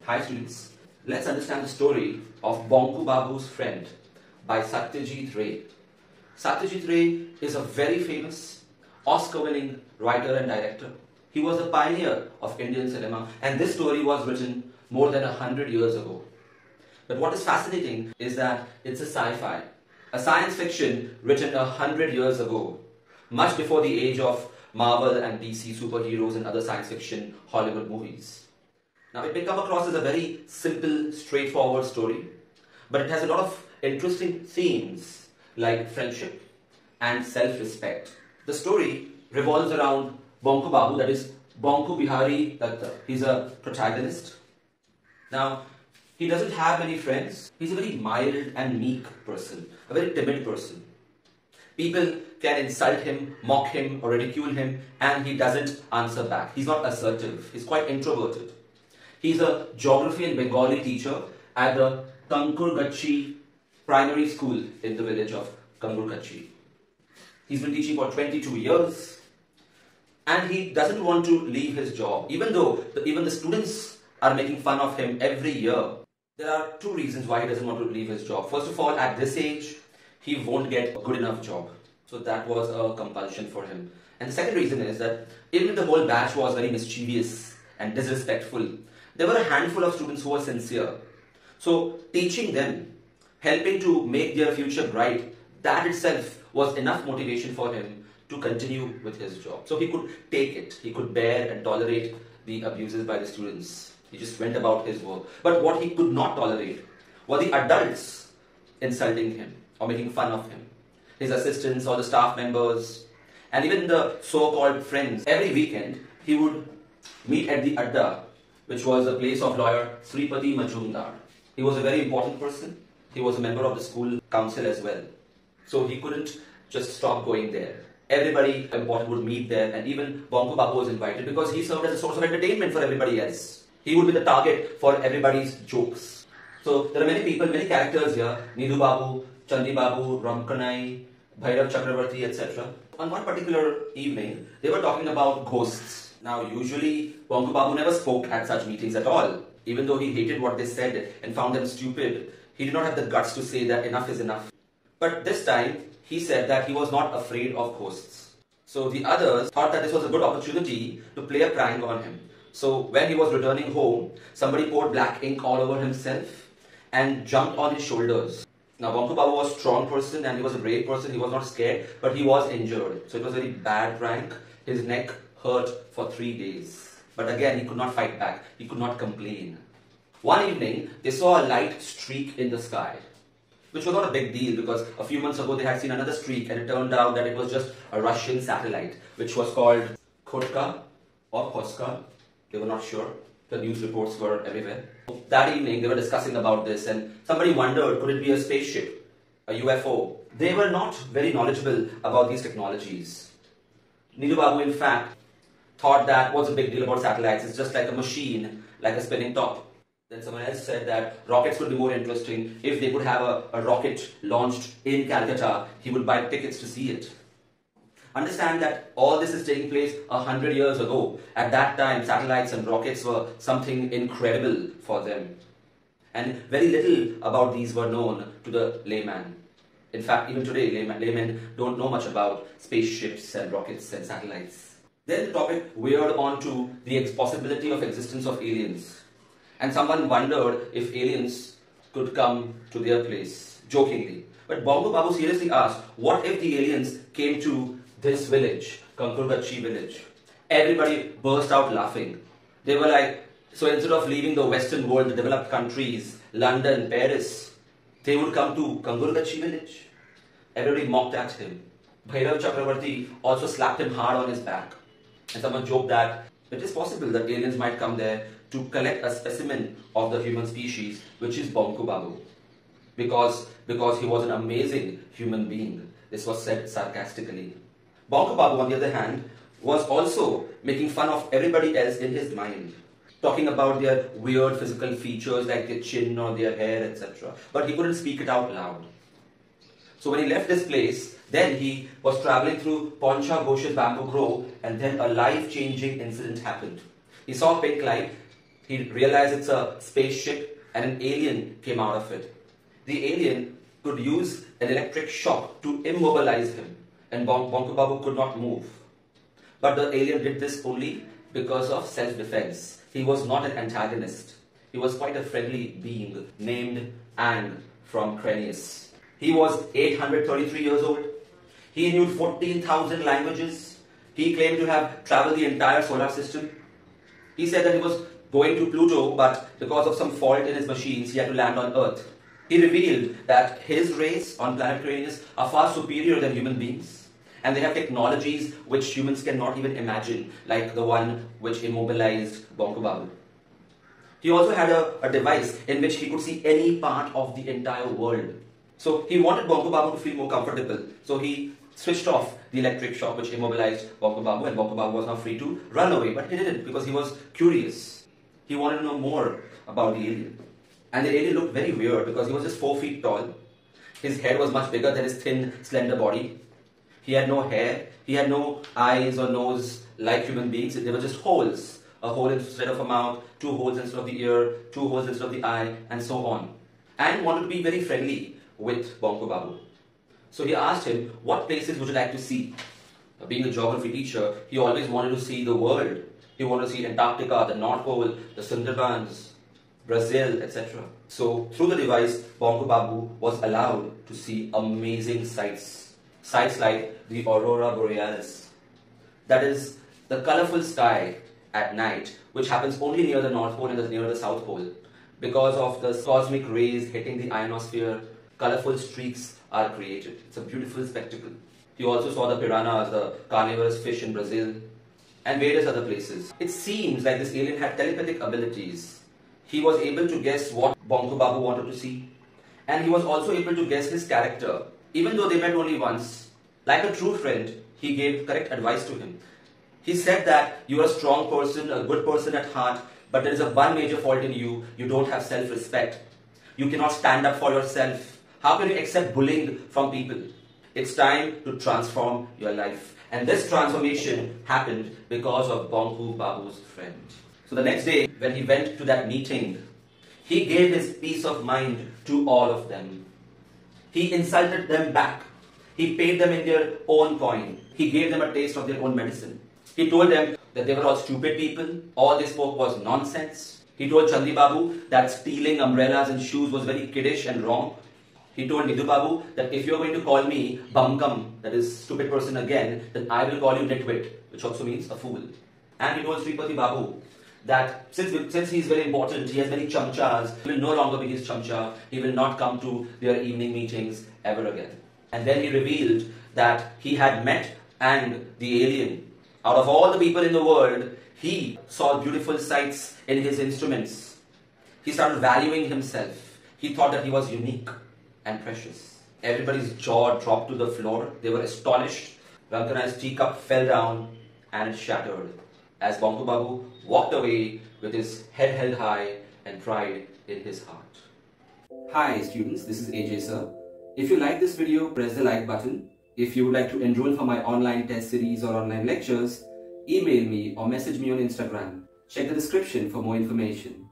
Hi students, let's understand the story of BONKU Babu's friend by Satyajit Ray. Satyajit Ray is a very famous Oscar-winning writer and director. He was a pioneer of Indian cinema and this story was written more than 100 years ago. But what is fascinating is that it's a sci-fi, a science fiction written 100 years ago, much before the age of Marvel and DC superheroes and other science fiction Hollywood movies. Now it may come across as a very simple, straightforward story, but it has a lot of interesting themes like friendship and self-respect. The story revolves around BONKU Babu, that is Bonku Bihari Datta. He's a protagonist. Now, he doesn't have many friends. He's a very mild and meek person, a very timid person. People can insult him, mock him or ridicule him and he doesn't answer back. He's not assertive. He's quite introverted. He's a geography and Bengali teacher at the Kankurgachi primary school in the village of Kankurgachi. He's been teaching for 22 years and he doesn't want to leave his job. Even though even the students are making fun of him every year, there are two reasons why he doesn't want to leave his job. First of all, at this age, he won't get a good enough job. So that was a compulsion for him. And the second reason is that even if the whole batch was very mischievous and disrespectful, there were a handful of students who were sincere. So teaching them, helping to make their future bright, that itself was enough motivation for him to continue with his job. So he could take it, he could bear and tolerate the abuses by the students. He just went about his work. But what he could not tolerate were the adults insulting him or making fun of him. His assistants or the staff members and even the so-called friends. Every weekend he would meet at the Adda, which was the place of lawyer Sripati Majumdar. He was a very important person. He was a member of the school council as well. So he couldn't just stop going there. Everybody important would meet there and even BONKU Babu was invited because he served as a source of entertainment for everybody else. He would be the target for everybody's jokes. So there are many people, many characters here. Nidhu Babu, Chandi Babu, Ramkanai, Bhairav Chakravarti, etc. On one particular evening, they were talking about ghosts. Now usually, BONKU Babu never spoke at such meetings at all. Even though he hated what they said and found them stupid, he did not have the guts to say that enough is enough. But this time, he said that he was not afraid of ghosts. So the others thought that this was a good opportunity to play a prank on him. So when he was returning home, somebody poured black ink all over himself and jumped on his shoulders. Now BONKU Babu was a strong person and he was a brave person, he was not scared, but he was injured. So it was a very bad prank. His neck hurt for 3 days. But again, he could not fight back, he could not complain. One evening, they saw a light streak in the sky, which was not a big deal because a few months ago they had seen another streak and it turned out that it was just a Russian satellite, which was called Khotka or Khoska. They were not sure. The news reports were everywhere. That evening, they were discussing about this and somebody wondered, could it be a spaceship, a UFO? They were not very knowledgeable about these technologies. Nidhu Babu, in fact, thought that what's the big deal about satellites? It's just like a machine, like a spinning top. Then someone else said that rockets would be more interesting. If they could have a rocket launched in Calcutta, he would buy tickets to see it. Understand that all this is taking place 100 years ago. At that time, satellites and rockets were something incredible for them. And very little about these were known to the layman. In fact, even today, laymen don't know much about spaceships and rockets and satellites. Then the topic veered on to the possibility of existence of aliens. And someone wondered if aliens could come to their place, jokingly. But BONKU Babu seriously asked, what if the aliens came to this village, Kankurgachi village? Everybody burst out laughing. They were like, so instead of leaving the Western world, the developed countries, London, Paris, they would come to Kankurgachi village. Everybody mocked at him. Bhairav Chakravarti also slapped him hard on his back. And someone joked that it is possible that aliens might come there to collect a specimen of the human species, which is BONKU Babu. Because he was an amazing human being. This was said sarcastically. BONKU Babu, on the other hand, was also making fun of everybody else in his mind, talking about their weird physical features like their chin or their hair, etc. But he couldn't speak it out loud. So when he left this place, then he was traveling through Poncha Ghosh's bamboo grove and then a life-changing incident happened. He saw a pink light He realized it's a spaceship and an alien came out of it. The alien could use an electric shock to immobilize him, and Bonku Babu could not move. But the alien did this only because of self-defense. He was not an antagonist. He was quite a friendly being named Ang from Crenius. He was 833 years old. He knew 14,000 languages. He claimed to have traveled the entire solar system. He said that he was going to Pluto, but because of some fault in his machines, he had to land on Earth. He revealed that his race on planet Crenius are far superior than human beings, and they have technologies which humans cannot even imagine, like the one which immobilized Bonku Babu. He also had a device in which he could see any part of the entire world. So he wanted Bonku Babu to feel more comfortable. So he switched off the electric shock which immobilized Bonku Babu, and Bonku Babu was now free to run away. But he didn't, because he was curious. He wanted to know more about the alien. And the alien looked very weird because he was just 4 feet tall. His head was much bigger than his thin, slender body. He had no hair. He had no eyes or nose like human beings. They were just holes. A hole instead of a mouth, 2 holes instead of the ear, 2 holes instead of the eye, and so on. And wanted to be very friendly with Bonku Babu. So he asked him, what places would you like to see? Being a geography teacher, he always wanted to see the world. He wanted to see Antarctica, the North Pole, the Sundarbans, Brazil, etc. So through the device, Bonku Babu was allowed to see amazing sights. Sights like the Aurora Borealis. That is the colorful sky at night, which happens only near the North Pole and near the South Pole. Because of the cosmic rays hitting the ionosphere, colorful streaks are created. It's a beautiful spectacle. He also saw the piranhas, the carnivorous fish in Brazil, and various other places. It seems like this alien had telepathic abilities. He was able to guess what Bonku Babu wanted to see, and he was also able to guess his character. Even though they met only once, like a true friend, he gave correct advice to him. He said that you are a strong person, a good person at heart, but there is one major fault in you. You don't have self-respect. You cannot stand up for yourself. How can you accept bullying from people? It's time to transform your life. And this transformation happened because of Bonku Babu's friend. So the next day, when he went to that meeting, he gave his peace of mind to all of them. He insulted them back. He paid them in their own coin. He gave them a taste of their own medicine. He told them that they were all stupid people. All they spoke was nonsense. He told Chandi Babu that stealing umbrellas and shoes was very kiddish and wrong. He told Nidhu Babu that if you're going to call me Bamkam, that is stupid person again, then I will call you Nitwit, which also means a fool. And he told Sripati Babu that since he is very important, he has many chamchas, he will no longer be his chamcha, he will not come to their evening meetings ever again. And then he revealed that he had met Ang, the alien. Out of all the people in the world, he saw beautiful sights in his instruments. He started valuing himself. He thought that he was unique and precious. Everybody's jaw dropped to the floor. They were astonished. Rankana's teacup fell down and it shattered as Bonku Babu walked away with his head held high and pride in his heart. Hi students, this is AJ sir. If you like this video, press the like button. If you would like to enroll for my online test series or online lectures, email me or message me on Instagram. Check the description for more information.